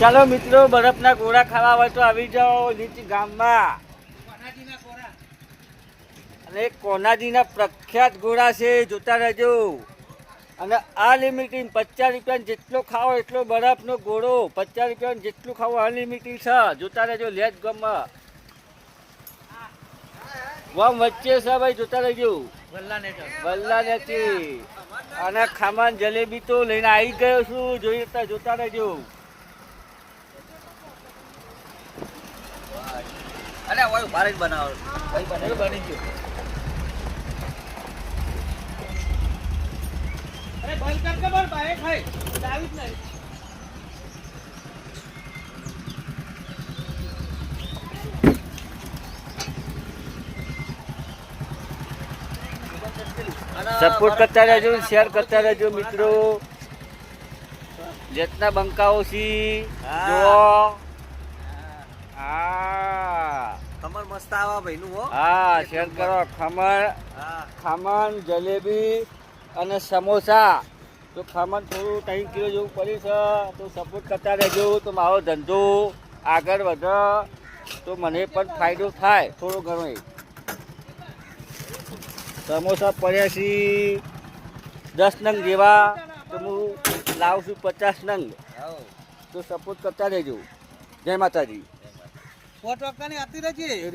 ચાલો મિત્રો, બરફના ગોળા ખાવા હોય તો આવી જાઓ નીચે ગામમાં. અને કોનાજીના પ્રખ્યાત ગોળા છે, જોતા રહેજો. અને અનલિમિટેડ 50 રૂપિયા જેટલો ખાવો એટલો બરફનો ગોળો, 50 રૂપિયા જેટલું ખાવો અનલિમિટેડ છે. જોતા રહેજો. લેટ ગમમાં ગમ વચ્ચે છે ભાઈ, જોતા રહેજો. વલ્લા નથી. અને ખામાન જલેબી તો લઈને આવી ગયો છું, જોતા રહેજો. અરે ઓય ભારત બનાવો ભાઈ, બની ગયો. અરે બંધ કર કે બોલ ભાઈ ખાઈ ચાવી જ નહીં. સપોર્ટ કરતા રહેજો, શેર કરતા રહેજો મિત્રો. જેટના બંકાઓ છી જો. હા ખમણ મસ્ત આવા ભાઈ નું હો. હા, શેર કરો. ખમણ જલેબી અને સમોસા. તો ખમણ થોડું 3 કિલો જેવું પડી છે, તો સપોર્ટ કરતા રહેજો. તો મારો ધંધો આગળ વધે, તો મને પણ ફાયદો થાય થોડો ઘણો. સમોસા પડ્યા છે 10 નંગ જેવા, તો હું લાવું છું 50 નંગ. તો સપોર્ટ કરતા રહેજો. જય માતાજી. ફોટો આતી રહેજે.